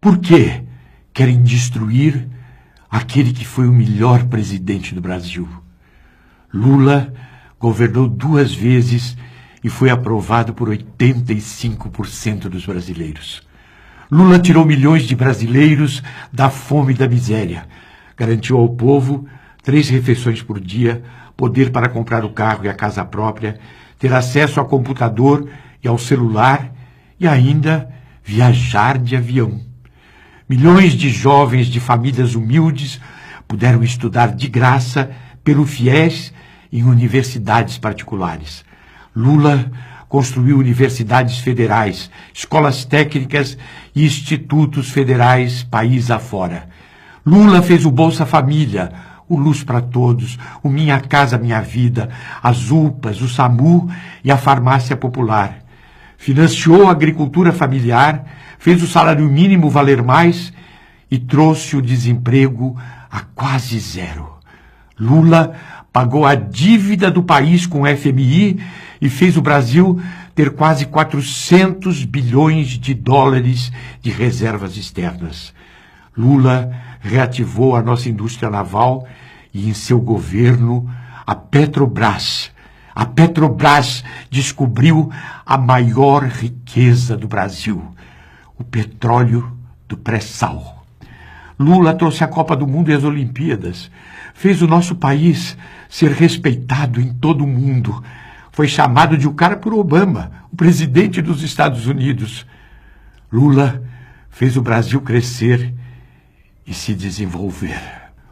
Por que querem destruir aquele que foi o melhor presidente do Brasil? Lula governou 2 vezes e foi aprovado por 85% dos brasileiros. Lula tirou milhões de brasileiros da fome e da miséria. Garantiu ao povo 3 refeições por dia, poder para comprar o carro e a casa própria, ter acesso ao computador e ao celular e ainda viajar de avião. Milhões de jovens de famílias humildes puderam estudar de graça pelo FIES em universidades particulares. Lula construiu universidades federais, escolas técnicas e institutos federais país afora. Lula fez o Bolsa Família, o Luz para Todos, o Minha Casa Minha Vida, as UPAs, o SAMU e a Farmácia Popular. Financiou a agricultura familiar, fez o salário mínimo valer mais e trouxe o desemprego a quase 0. Lula pagou a dívida do país com o FMI e fez o Brasil ter quase 400 bilhões de dólares de reservas externas. Lula reativou a nossa indústria naval e, em seu governo, a Petrobras. A Petrobras descobriu a maior riqueza do Brasil, o petróleo do pré-sal. Lula trouxe a Copa do Mundo e as Olimpíadas. Fez o nosso país ser respeitado em todo o mundo. Foi chamado de o cara por Obama, o presidente dos Estados Unidos. Lula fez o Brasil crescer e se desenvolver.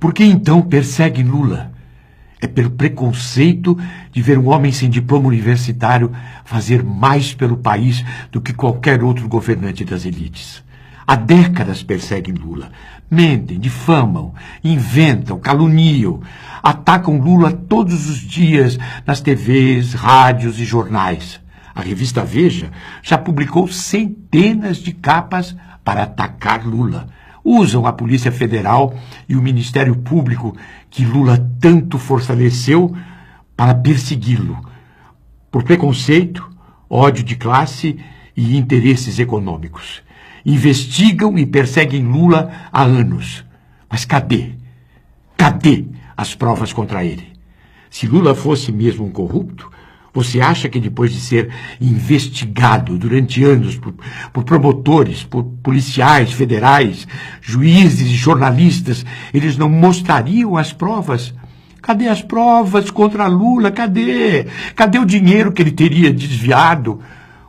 Por que então perseguem Lula? É pelo preconceito de ver um homem sem diploma universitário fazer mais pelo país do que qualquer outro governante das elites. Há décadas perseguem Lula. Mentem, difamam, inventam, caluniam. Atacam Lula todos os dias nas TVs, rádios e jornais. A revista Veja já publicou centenas de capas para atacar Lula. Usam a Polícia Federal e o Ministério Público, que Lula tanto fortaleceu, para persegui-lo, por preconceito, ódio de classe e interesses econômicos. Investigam e perseguem Lula há anos. Mas cadê? Cadê as provas contra ele? Se Lula fosse mesmo um corrupto, você acha que depois de ser investigado durante anos por promotores, por policiais federais, juízes e jornalistas, eles não mostrariam as provas? Cadê as provas contra Lula? Cadê? Cadê o dinheiro que ele teria desviado?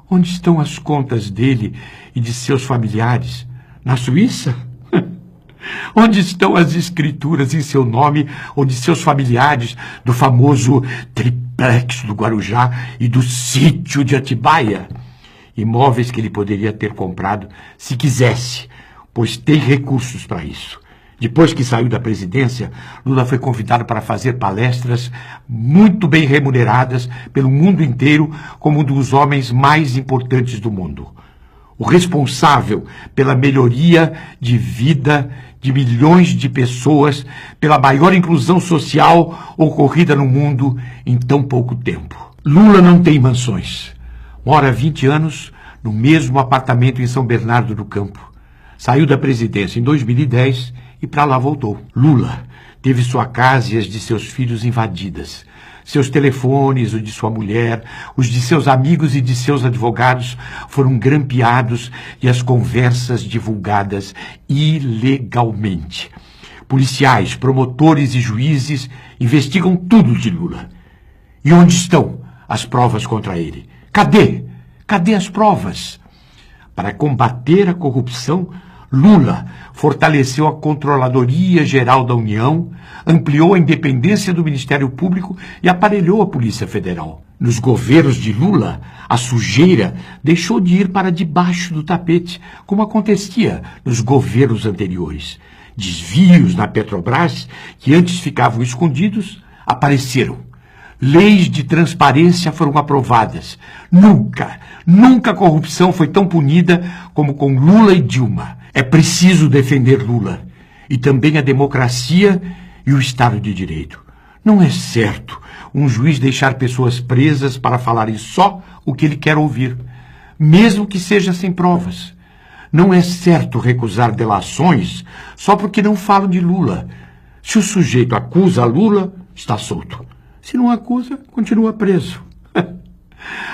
Onde estão as contas dele e de seus familiares? Na Suíça? Onde estão as escrituras em seu nome ou de seus familiares do famoso triplex do Guarujá e do sítio de Atibaia? Imóveis que ele poderia ter comprado se quisesse, pois tem recursos para isso. Depois que saiu da presidência, Lula foi convidado para fazer palestras muito bem remuneradas pelo mundo inteiro como um dos homens mais importantes do mundo. O responsável pela melhoria de vida de milhões de pessoas, pela maior inclusão social ocorrida no mundo em tão pouco tempo. Lula não tem mansões. Mora há 20 anos no mesmo apartamento em São Bernardo do Campo. Saiu da presidência em 2010 e para lá voltou. Lula teve sua casa e as de seus filhos invadidas. Seus telefones, o de sua mulher, os de seus amigos e de seus advogados foram grampeados e as conversas divulgadas ilegalmente. Policiais, promotores e juízes investigam tudo de Lula. E onde estão as provas contra ele? Cadê? Cadê as provas? Para combater a corrupção, Lula fortaleceu a Controladoria Geral da União, ampliou a independência do Ministério Público e aparelhou a Polícia Federal. Nos governos de Lula, a sujeira deixou de ir para debaixo do tapete, como acontecia nos governos anteriores. Desvios na Petrobras, que antes ficavam escondidos, apareceram. Leis de transparência foram aprovadas. Nunca a corrupção foi tão punida como com Lula e Dilma. É preciso defender Lula e também a democracia e o Estado de Direito. Não é certo um juiz deixar pessoas presas para falarem só o que ele quer ouvir, mesmo que seja sem provas. Não é certo recusar delações só porque não falam de Lula. Se o sujeito acusa Lula, está solto. Se não acusa, continua preso.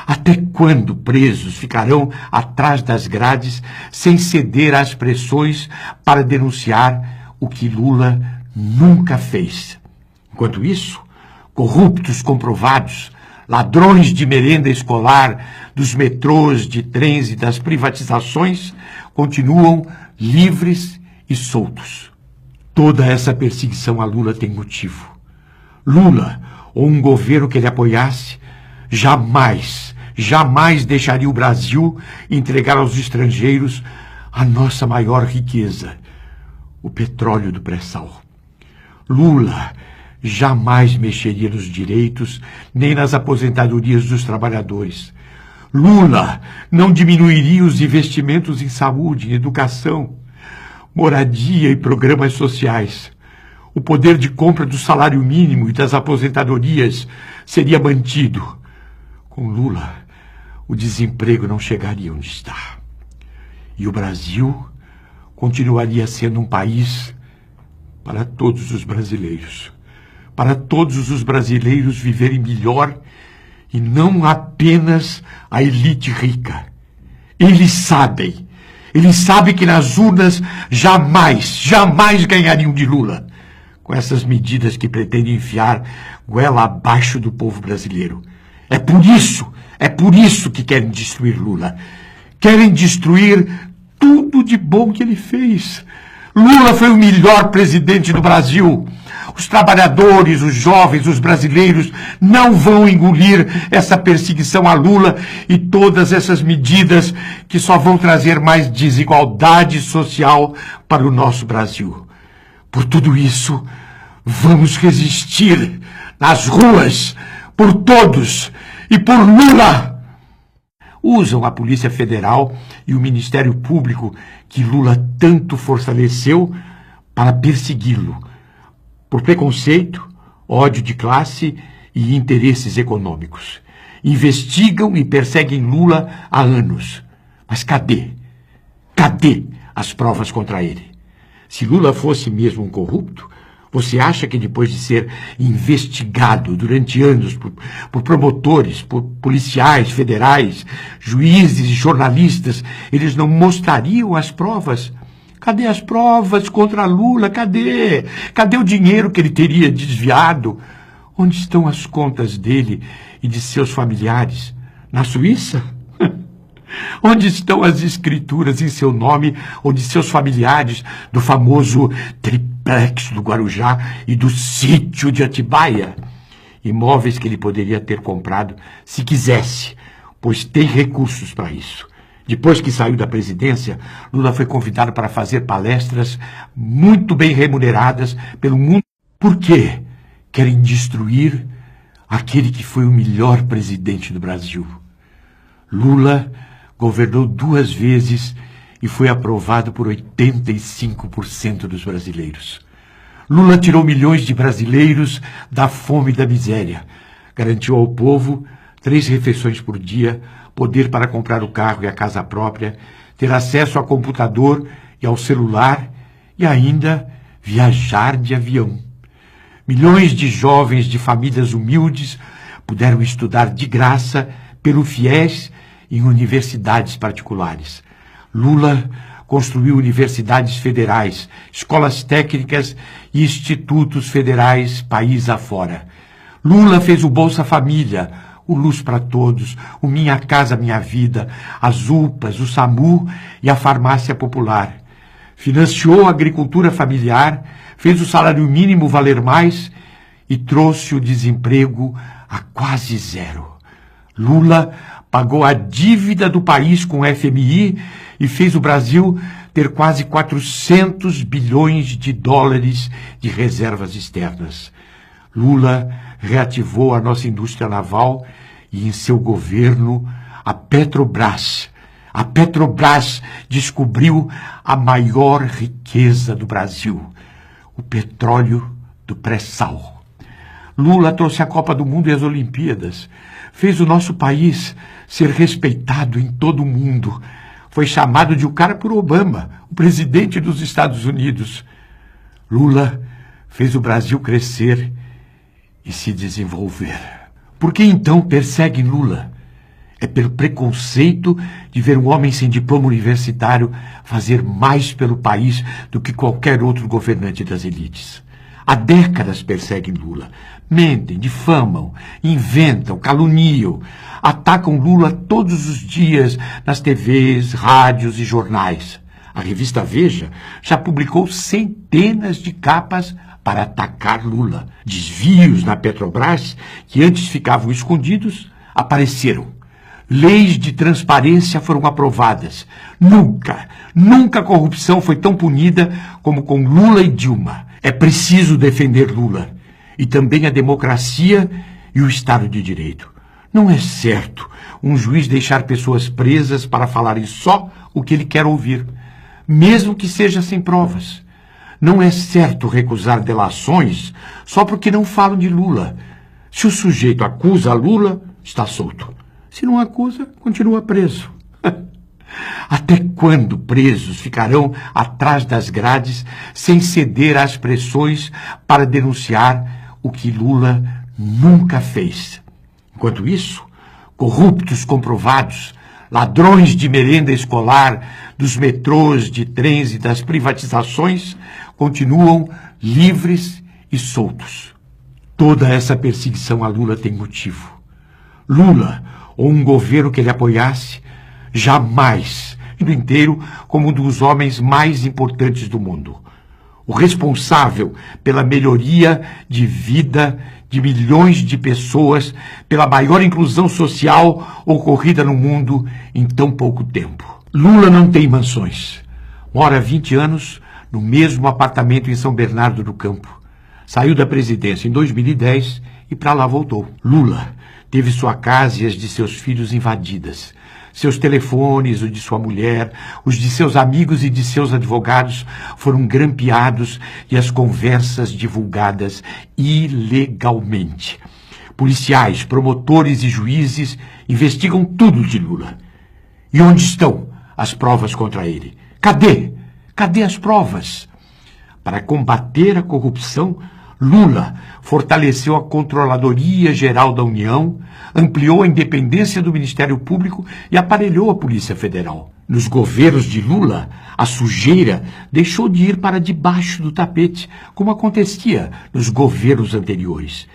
Até quando presos ficarão atrás das grades sem ceder às pressões para denunciar o que Lula nunca fez? Enquanto isso, corruptos comprovados, ladrões de merenda escolar, dos metrôs, de trens e das privatizações, continuam livres e soltos. Toda essa perseguição a Lula tem motivo. Lula, ou um governo que ele apoiasse, jamais deixaria o Brasil entregar aos estrangeiros a nossa maior riqueza, o petróleo do pré-sal. Lula jamais mexeria nos direitos nem nas aposentadorias dos trabalhadores. Lula não diminuiria os investimentos em saúde, em educação, moradia e programas sociais. O poder de compra do salário mínimo e das aposentadorias seria mantido. Com Lula, o desemprego não chegaria onde está. E o Brasil continuaria sendo um país para todos os brasileiros. Para todos os brasileiros viverem melhor e não apenas a elite rica. Eles sabem que nas urnas jamais ganhariam de Lula com essas medidas que pretendem enfiar goela abaixo do povo brasileiro. É por isso que querem destruir Lula. Querem destruir tudo de bom que ele fez. Lula foi o melhor presidente do Brasil. Os trabalhadores, os jovens, os brasileiros não vão engolir essa perseguição a Lula e todas essas medidas que só vão trazer mais desigualdade social para o nosso Brasil. Por tudo isso, vamos resistir nas ruas, por todos e por Lula. Usam a Polícia Federal e o Ministério Público que Lula tanto fortaleceu para persegui-lo, por preconceito, ódio de classe e interesses econômicos. Investigam e perseguem Lula há anos. Mas cadê? Cadê as provas contra ele? Se Lula fosse mesmo um corrupto, você acha que depois de ser investigado durante anos por promotores, por policiais federais, juízes e jornalistas, eles não mostrariam as provas? Cadê as provas contra Lula? Cadê? Cadê o dinheiro que ele teria desviado? Onde estão as contas dele e de seus familiares? Na Suíça? Onde estão as escrituras em seu nome ou de seus familiares do famoso triplex do Guarujá e do sítio de Atibaia? Imóveis que ele poderia ter comprado se quisesse, pois tem recursos para isso. Depois que saiu da presidência, Lula foi convidado para fazer palestras muito bem remuneradas pelo mundo. Por quê? Querem destruir aquele que foi o melhor presidente do Brasil. Lula governou 2 vezes e foi aprovado por 85% dos brasileiros. Lula tirou milhões de brasileiros da fome e da miséria. Garantiu ao povo 3 refeições por dia, poder para comprar o carro e a casa própria, ter acesso a computador e ao celular e ainda viajar de avião. Milhões de jovens de famílias humildes puderam estudar de graça pelo FIES em universidades particulares. Lula construiu universidades federais, escolas técnicas e institutos federais país afora. Lula fez o Bolsa Família, o Luz para Todos, o Minha Casa Minha Vida, as UPAs, o SAMU e a Farmácia Popular. Financiou a agricultura familiar, fez o salário mínimo valer mais e trouxe o desemprego a quase zero. Lula pagou a dívida do país com o FMI e fez o Brasil ter quase 400 bilhões de dólares de reservas externas. Lula reativou a nossa indústria naval e, em seu governo, a Petrobras. A Petrobras descobriu a maior riqueza do Brasil, o petróleo do pré-sal. Lula trouxe a Copa do Mundo e as Olimpíadas, fez o nosso país ser respeitado em todo o mundo, Foi chamado de o cara por Obama, o presidente dos Estados Unidos. Lula fez o Brasil crescer e se desenvolver. Por que então perseguem Lula? É pelo preconceito de ver um homem sem diploma universitário fazer mais pelo país do que qualquer outro governante das elites. Há décadas perseguem Lula. Mentem, difamam, inventam, caluniam. Atacam Lula todos os dias nas TVs, rádios e jornais. A revista Veja já publicou centenas de capas para atacar Lula. Desvios na Petrobras, que antes ficavam escondidos, apareceram. Leis de transparência foram aprovadas. Nunca a corrupção foi tão punida como com Lula e Dilma. É preciso defender Lula e também a democracia e o Estado de Direito. Não é certo um juiz deixar pessoas presas para falarem só o que ele quer ouvir, mesmo que seja sem provas. Não é certo recusar delações só porque não falam de Lula. Se o sujeito acusa Lula, está solto. Se não acusa, continua preso. Até quando presos ficarão atrás das grades sem ceder às pressões para denunciar o que Lula nunca fez? Enquanto isso, corruptos comprovados, ladrões de merenda escolar, dos metrôs, de trens e das privatizações, continuam livres e soltos. Toda essa perseguição a Lula tem motivo. Lula, ou um governo que ele apoiasse, jamais, no inteiro, como um dos homens mais importantes do mundo. O responsável pela melhoria de vida de milhões de pessoas, pela maior inclusão social ocorrida no mundo em tão pouco tempo. Lula não tem mansões. Mora há 20 anos no mesmo apartamento em São Bernardo do Campo. Saiu da presidência em 2010 e para lá voltou. Lula teve sua casa e as de seus filhos invadidas. Seus telefones, os de sua mulher, os de seus amigos e de seus advogados foram grampeados e as conversas divulgadas ilegalmente. Policiais, promotores e juízes investigam tudo de Lula. E onde estão as provas contra ele? Cadê? Cadê as provas? Para combater a corrupção, Lula fortaleceu a Controladoria Geral da União, ampliou a independência do Ministério Público e aparelhou a Polícia Federal. Nos governos de Lula, a sujeira deixou de ir para debaixo do tapete, como acontecia nos governos anteriores.